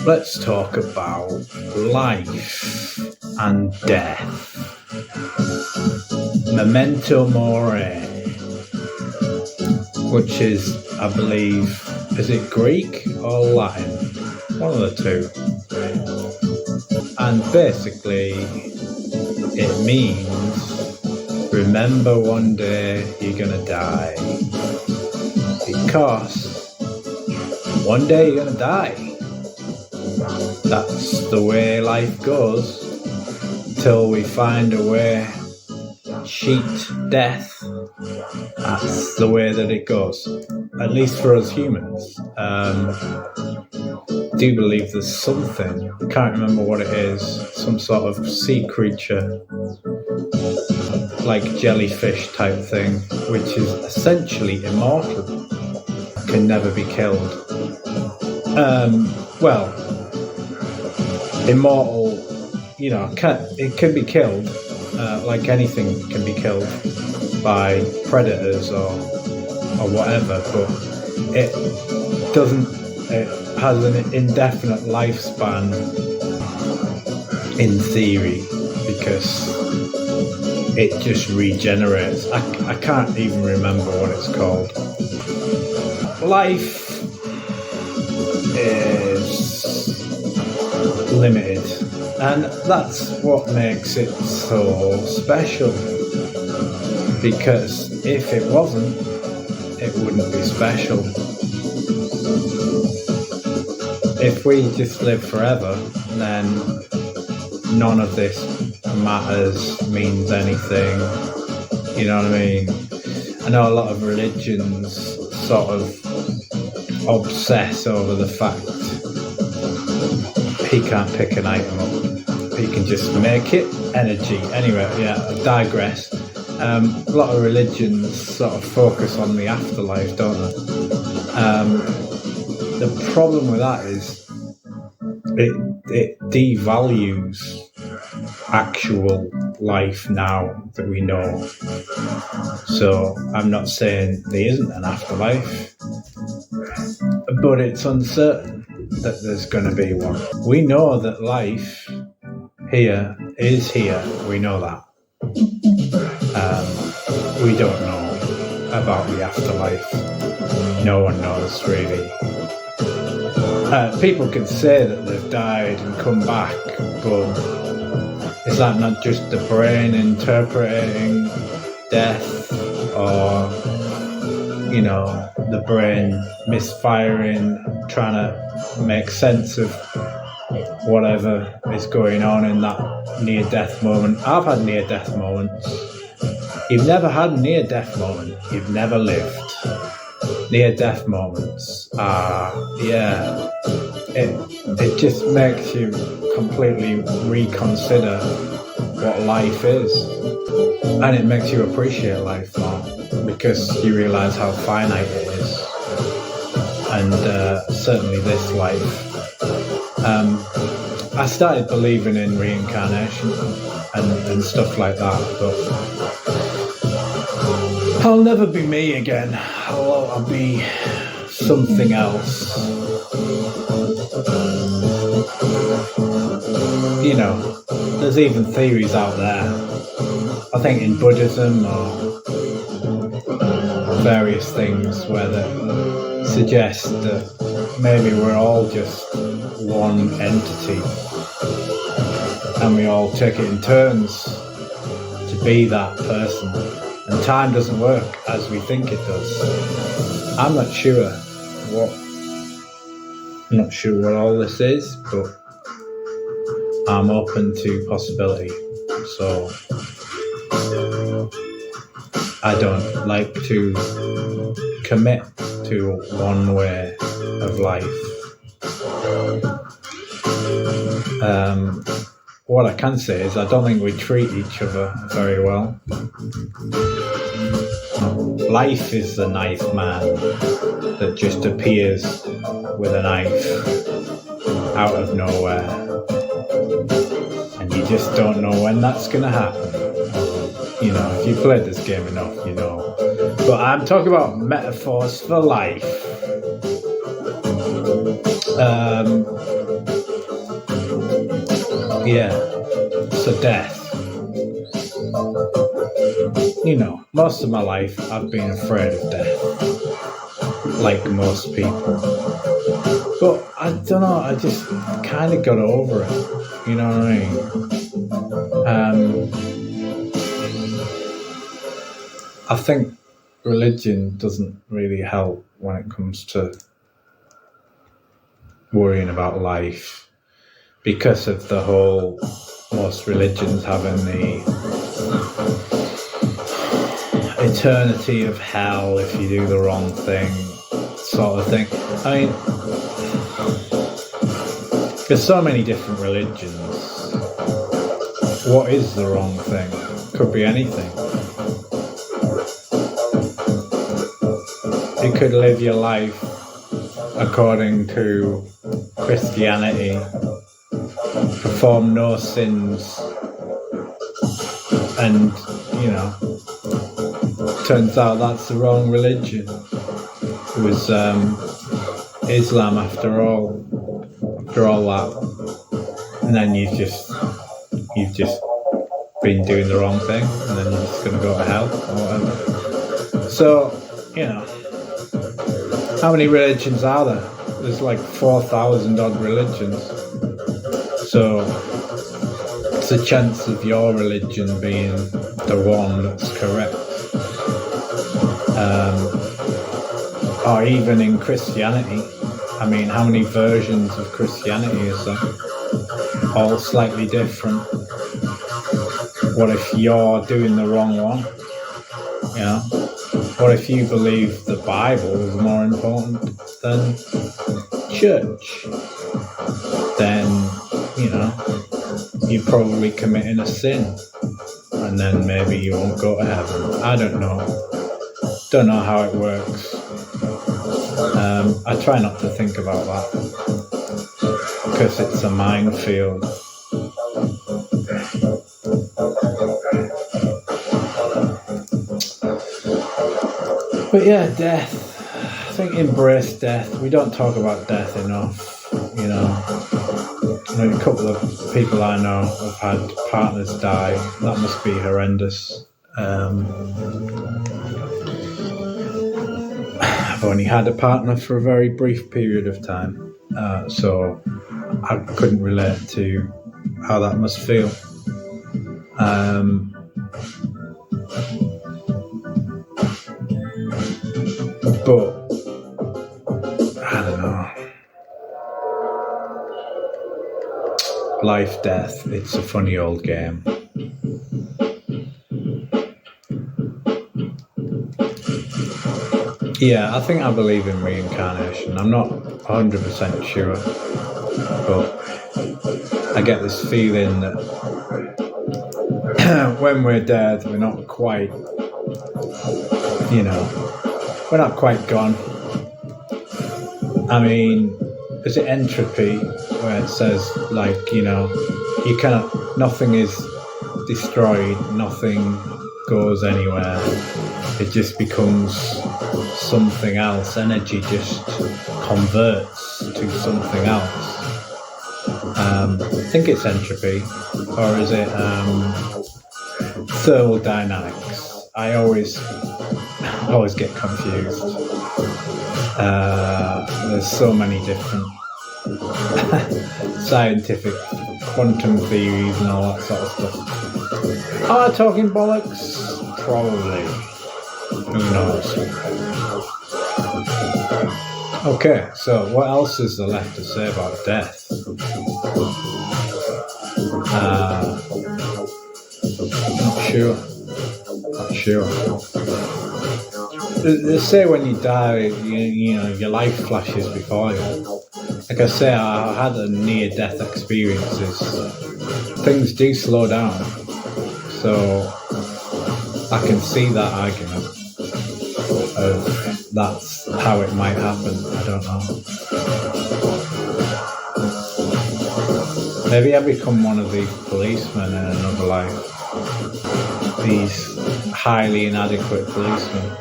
Let's talk about life and death. Memento Mori, which is, I believe, is it Greek or Latin? One of the two. And basically, it means remember one day you're gonna die. Because one day you're gonna die. That's the way life goes until we find a way. Cheat death. That's the way that it goes. At least for us humans. Do believe there's something, I can't remember what it is, some sort of sea creature, like jellyfish type thing, which is essentially immortal, can never be killed. Well, immortal, it can be killed, like anything can be killed by predators or whatever, but it has an indefinite lifespan in theory because it just regenerates. I can't even remember what it's called. Life is limited, and that's what makes it so special, because if it wasn't, it wouldn't be special. If we just live forever, then none of this matters, means anything. You know what I mean? I know a lot of religions sort of obsess over the fact he can't pick an item up. He can just make it energy. Anyway, I digress. A lot of religions sort of focus on the afterlife, don't they? The problem with that is it devalues actual life now that we know. So I'm not saying there isn't an afterlife, but it's uncertain that there's going to be one. We know that life here is here. We know that. We don't know about the afterlife. No one knows really. People can say that they've died and come back, but is that not just the brain interpreting death, or the brain misfiring, trying to make sense of whatever is going on in that near-death moment? I've had near-death moments. You've never had a near-death moment, you've never lived. Near-death moments are, it just makes you completely reconsider what life is, and it makes you appreciate life more because you realise how finite it is, and certainly this life. I started believing in reincarnation and stuff like that, but I'll never be me again. I'll be something else. There's even theories out there, I think in Buddhism or various things, where they suggest that maybe we're all just one entity and we all take it in turns to be that person, and time doesn't work as we think it does. I'm not sure what all this is, but I'm open to possibility. So I don't like to commit to one way of life. What I can say is I don't think we treat each other very well. Life is the knife man that just appears with a knife out of nowhere, and you just don't know when that's going to happen. If you played this game enough, you know. But I'm talking about metaphors for life. Yeah, so death. Most of my life I've been afraid of death, like most people. But I don't know, I just kind of got over it. You know what I mean? I think religion doesn't really help when it comes to worrying about life because of the whole most religions having the eternity of hell if you do the wrong thing sort of thing. I mean, there's so many different religions. What is the wrong thing? Could be anything. You could live your life according to Christianity, perform no sins, and turns out that's the wrong religion. It was Islam after all that, and then you've just been doing the wrong thing, and then you're just going to go to hell or whatever. So how many religions are there? There's like 4,000 odd religions. So it's a chance of your religion being the one that's correct. Or even in Christianity. I mean, how many versions of Christianity is there? All slightly different. What if you're doing the wrong one? What if you believe the Bible is more important than church? Then, you're probably committing a sin. And then maybe you won't go to heaven. I don't know. Don't know how it works. I try not to think about that because it's a minefield. But yeah, death. I think embrace death. We don't talk about death enough. A couple of people I know have had partners die. That must be horrendous. I've only had a partner for a very brief period of time, so I couldn't relate to how that must feel. But I don't know. Life, death, it's a funny old game. Yeah, I think I believe in reincarnation. I'm not 100% sure, but I get this feeling that when we're dead, we're not quite, we're not quite gone. I mean, is it entropy where it says you cannot, nothing is destroyed, nothing goes anywhere. It just becomes something else. Energy just converts to something else. I think it's entropy, or is it thermodynamics? I always get confused. There's so many different scientific quantum theories and all that sort of stuff. Am I talking bollocks? Probably. Who knows? Okay, so what else is there left to say about death? Not sure. They say when you die, your life flashes before you. Like I say, I had a near-death experiences. Things do slow down, so I can see that argument of that's how it might happen. I don't know. Maybe I become one of these policemen in another life. These highly inadequate policemen.